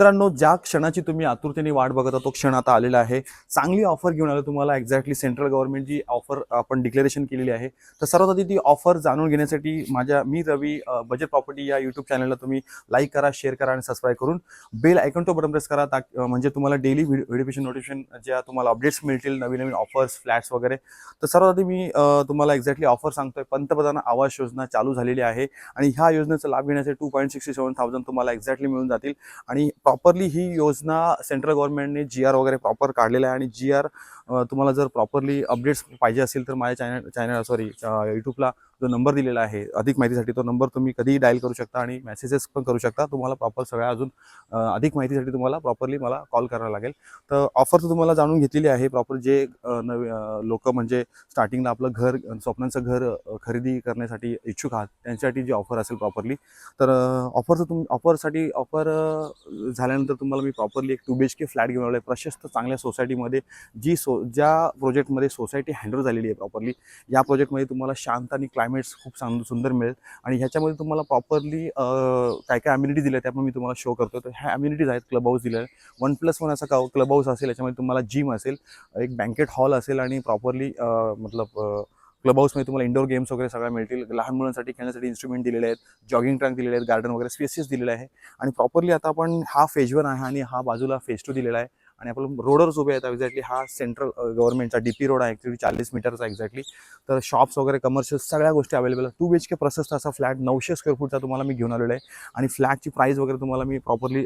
मित्रांनो, ज्या क्षणाची तुम्ही आतुरतेने वाट बघत आहात तो क्षण आता आलेला आहे. चांगली ऑफर घेऊन आलो तुम्हाला. एक्झॅक्टली सेंट्रल गव्हर्नमेंट जी ऑफर आपण डिक्लेरेशन केलेली आहे, तर सर्वात आधी ती ऑफर जाणून घेण्यासाठी मी रवी बजेट प्रॉपर्टी या यूट्यूब चॅनलला तुम्ही लाईक करा, शेअर करा आणि सबस्क्राईब करून बेल आयकॉन तो बटन प्रेस करा, म्हणजे तुम्हाला डेली व्हिडिओ नोटिफिकेशन ज्या तुम्हाला अपडेट्स मिळतील, नवीन नवीन ऑफर्स, फ्लॅट्स वगैरे. तर सर्वात आधी मी तुम्हाला एक्झॅक्टली ऑफर सांगतोय. पंतप्रधान आवास योजना चालू झालेली आहे आणि ह्या योजनेचा लाभ घेण्यासाठी 2,67,000 तुम्हाला एक्झॅक्टली मिळून जातील. आणि प्रॉपरली ही योजना सेंट्रल गव्हर्नमेंटने GR वगैरे प्रॉपर काढलेला आहे. आणि GR तुम्हाला जर प्रॉपरली अपडेट्स पाहिजे असेल तर माझ्या यूट्यूबला जो नंबर दिलेला आहे अधिक माहितीसाठी, तो नंबर तुम्ही कधीही डायल करू शकता आणि मेसेजेस पण करू शकता. तुम्हाला प्रॉपर सगळ्या अजून अधिक माहितीसाठी तुम्हाला प्रॉपरली मला कॉल करावा लागेल. तर ऑफर तर तुम्हाला जाणून घेतलेली आहे. प्रॉपर जे लोक म्हणजे स्टार्टिंगला आपलं घर, स्वप्नांचं घर खरेदी करण्यासाठी इच्छुक आहात त्यांच्यासाठी जी ऑफर असेल प्रॉपरली, तर ऑफर झाल्यानंतर तुम्हाला मी प्रॉपरली एक 2 BHK फ्लॅट घेऊन आलो आहे प्रशस्त चांगल्या सोसायटीमध्ये. ज्या प्रोजेक्टमध्ये सोसायटी हँडल झालेली आहे प्रॉपरली. या प्रोजेक्टमध्ये तुम्हाला शांत आणि क्लायमेट्स खूप सुंदर मिळेल. आणि ह्याच्यामध्ये तुम्हाला प्रॉपरली काय काय अम्युनिटी दिल्या त्या पण मी तुम्हाला शो करतो. तर ह्या अम्युनिटीज आहेत. क्लब हाऊस दिलेला आहे, 1+1 असा क्लब हाऊस असेल. याच्यामध्ये तुम्हाला जिम असेल, एक बँकेट हॉल असेल आणि प्रॉपरली क्लब हाऊसमध्ये तुम्हाला इंडोर गेम्स वगैरे सगळ्या मिळतील. लहान मुलांसाठी खेळण्यासाठी इन्स्ट्रुमेंट दिलेले आहेत, जॉगिंग ट्रॅक दिलेले आहेत, गार्डन वगैरे स्पेसेस दिलेले आहे. आणि प्रॉपरली आता आपण हा फेज 1 आहे आणि हा बाजूला फेज 2 दिलेला आहे. आणि आपण रोडवरच उभे आहेत एक्झॅक्टली. हा सेंट्रल गव्हर्नमेंटचा DP रोड आहे ॲक्च्युली, 40 मीटरचा एक्झॅक्टली. तर शॉप्स वगैरे, कमर्शियल सगळ्या गोष्टी अवेलेबल आहेत. 2 BHK प्रशस्त असा फ्लॅट 900 स्क्वेअर फूटचा तुम्हाला मी घेऊन आलेला आहे. आणि फ्लॅटची प्राईस वगैरे तुम्हाला मी प्रॉपरली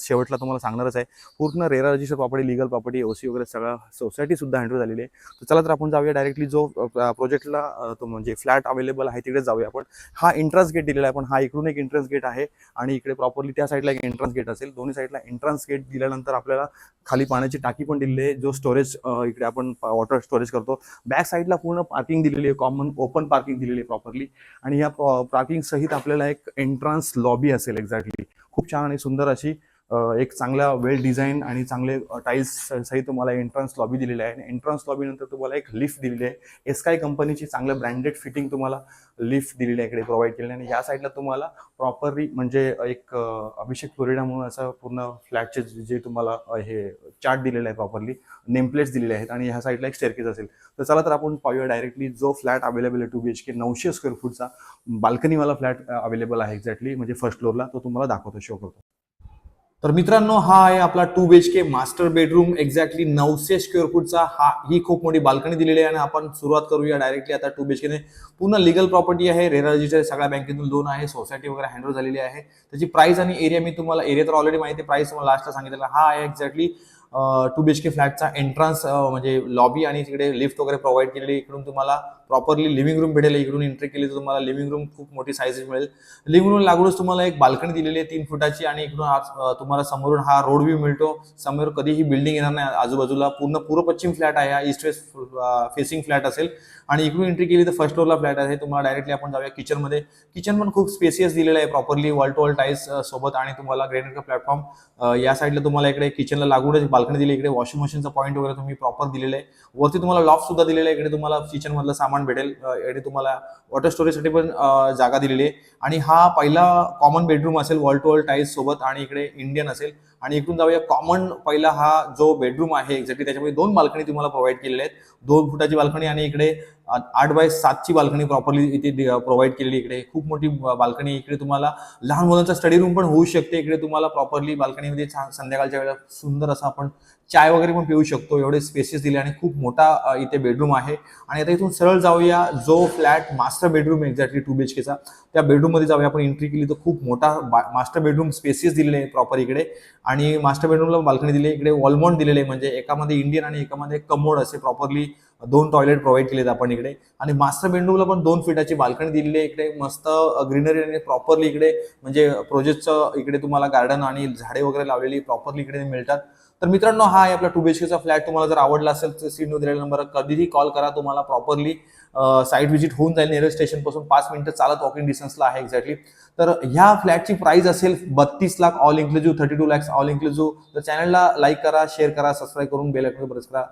शेवटला तुम्हाला सांगणारच आहे. पूर्ण RERA register property, legal property, OC वगैरे सगळं सोसायटीसुद्धा हँडल झालेली आहे. तर चला तर आपण जाऊया डायरेक्टली जो प्रोजेक्टला तो म्हणजे फ्लॅट अवेलेबल आहे तिकडे जाऊया आपण. हा एंट्रन्स गेट दिलेला आहे, पण हा इकडून एक एंट्रन्स गेट आहे आणि इकडे प्रॉपरली त्या साईडला एक एंट्रन्स गेट असेल. दोन्ही साईडला एंट्रन्स गेट दिल्यानंतर आपल्याला खाली पाण्याची टाकी पण दिलेली आहे, जो स्टोरेज इकडे आपण वॉटर स्टोरेज करतो. बॅक साईडला पूर्ण पार्किंग दिलेली आहे, कॉमन ओपन पार्किंग दिलेली आहे प्रॉपरली. आणि या पार्किंग सहित आपल्याला एक एंट्रन्स लॉबी असेल एक्झॅक्टली. खूप छान आणि सुंदर अशी एक चांगला वेल डिझाईन आणि चांगले टाईल्स सहित तुम्हाला एंट्रन्स लॉबी दिलेली आहे. आणि एंट्रन्स लॉबी नंतर तुम्हाला एक लिफ्ट दिलेली आहे. एस्काय कंपनीची चांगलं ब्रँडेड फिटिंग तुम्हाला लिफ्ट दिलेली आहे इकडे प्रोव्हाइड केलेली आहे. आणि ह्या साईडला तुम्हाला प्रॉपरली म्हणजे एक अभिषेक फ्लोरिडा म्हणून असं पूर्ण फ्लॅटचे जे तुम्हाला हे चार्ट दिलेलं आहे, प्रॉपरली नेमप्लेट्स दिलेले आहेत. आणि ह्या साईडला एक स्टेअरकेस असेल. तर चला तर आपण पाहूया डायरेक्टली जो फ्लॅट अवेलेबल आहे 2 BHK 900 स्क्वेअर फूटचा बाल्कनीवाला फ्लॅट अवेलेबल आहे एक्झॅक्टली, म्हणजे फर्स्ट फ्लोअरला. तो तुम्हाला दाखवतो, शो करतो. तर मित्रांनो, हा आहे आपला 2 BHK master bedroom exactly 900 square फूटचा. ही खूप मोठी बाल्कनी दिलेली आहे. आणि आपण सुरुवात करूया डायरेक्टली आता. 2 BHK पूर्ण लिगल प्रॉपर्टी आहे, रेरा रजिस्टर, सगळ्या बँकेतून लोन आहे, सोसायटी वगैरे हँडल झालेली आहे. त्याची प्राइस आणि एरिया मी तुम्हाला, एरिया तर ऑलरेडी माहिती आहे, प्राइस तुम्हाला लास्टला सांगितलेला. हा आहे एक्झॅक्टली 2 BHK फ्लॅटचा एंट्रन्स म्हणजे लॉबी. आणि तिकडे लिफ्ट वगैरे प्रोव्हाइड केलेली. इकडून तुम्हाला प्रॉपरली लिव्हिंग रूम भेटेल. इकडून एंट्री केली तर तुम्हाला लिव्हिंग रूम खूप मोठी साईज मिळेल. लिव्हिंग रूम लागूनच तुम्हाला एक बाल्कनी दिलेली आहे 3 फुटाची. आणि इकडून तुम्हाला समोरून हा रोड व्ह्यू मिळतो. समोर कधीही बिल्डिंग येणार नाही आजूबाजूला. पूर्व पश्चिम फ्लॅट आहे हा, ईस्ट वेस्ट फेसिंग फ्लॅट असेल. आणि इकडून एंट्री केली तर फर्स्ट फ्लोअरला फ्लॅट आहे. तुम्हाला डायरेक्टली आपण जाऊया किचनमध्ये. किचन पण खूप स्पेसियस दिलेलं आहे properly, wall to wall tiles सोबत. आणि तुम्हाला ग्रेनाइट प्लॅटफॉर्म या साईडला तुम्हाला इकडे किचनला लागूनच बाल्कनी दिली. इकडे वॉशिंग मशीनचा पॉईंट वगैरे तुम्ही प्रॉपर दिलेलं आहे. वरती तुम्हाला लॉफ्ट सुद्धा दिलेला आहे. इकडे तुम्हाला किचन मधलं सामान भेटेल. इकडे तुम्हाला वॉटर स्टोरेजसाठी पण जागा दिलेली आहे. आणि हा पहिला कॉमन बेडरूम असेल, वॉल टू वॉल टाईल्स सोबत. आणि इकडे इंडियन असेल. आणि इकडून जाऊया कॉमन पहिला हा जो बेडरूम आहे एक्झॅक्टली, त्याच्यामध्ये 2 बाल्कनी तुम्हाला प्रोव्हाइड केलेल्या आहेत. 2 फुटाची बाल्कनी आणि इकडे 8x7 बाल्कनी प्रॉपरली इथे प्रोव्हाइड केलेली. इकडे खूप मोठी बाल्कनी. इकडे तुम्हाला लहान मुलांचा स्टडी रूम पण होऊ शकते. इकडे तुम्हाला प्रॉपरली बाल्कनीमध्ये संध्याकाळच्या वेळेला सुंदर असा आपण चाय वगैरे पण पिऊ शकतो. एवढे स्पेसेस दिले. आणि खूप मोठा इथे बेडरूम आहे. आणि आता इथून सरळ जाऊया जो फ्लॅट मास्टर बेडरूम एक्झॅक्टली 2 BHKचा, त्या बेडरूम मध्ये जाऊया आपण. एंट्री केली तर खूप मोठा मास्टर बेडरूम स्पेसेस दिलेले आहे प्रॉपर इकडे. आणि मास्टर बेडरूमला बाल्कनी दिली. इकडे वॉलमाउंट दिलेले आहे, म्हणजे एकामध्ये इंडियन आणि एकामध्ये कमोड असे प्रॉपरली 2 टॉयलेट प्रोव्हाइड केलेत आपण इकडे. आणि मास्टर बेडरूमला पण 2 फीटाची बाल्कनी दिलेली आहे. इकडे मस्त ग्रीनरी आणि प्रॉपरली इकडे म्हणजे प्रोजेक्टचं इकडे तुम्हाला गार्डन आणि झाडे वगैरे लावलेली प्रॉपरली इकडे मिळतात. तर मित्रांनो, हा आहे आपला 2 BHKचा फ्लॅट. तुम्हाला जर आवडला असेल तर स्क्रीनवर दिलेल्या नंबरवर कधीही कॉल करा. तुम्हाला प्रॉपरली साईट व्हिजिट होऊन जाईल. नियर स्टेशन पासून 5 मिनिटं चालत वॉकिंग डिस्टन्सला आहे एक्झॅक्टली. तर ह्या फ्लॅटची प्राइस असेल 32 lakh all inclusive, 32 lakh all inclusive. तर चॅनलला लाईक करा, शेअर करा, सबस्क्राईब करून बेल आयकॉन प्रेस करा.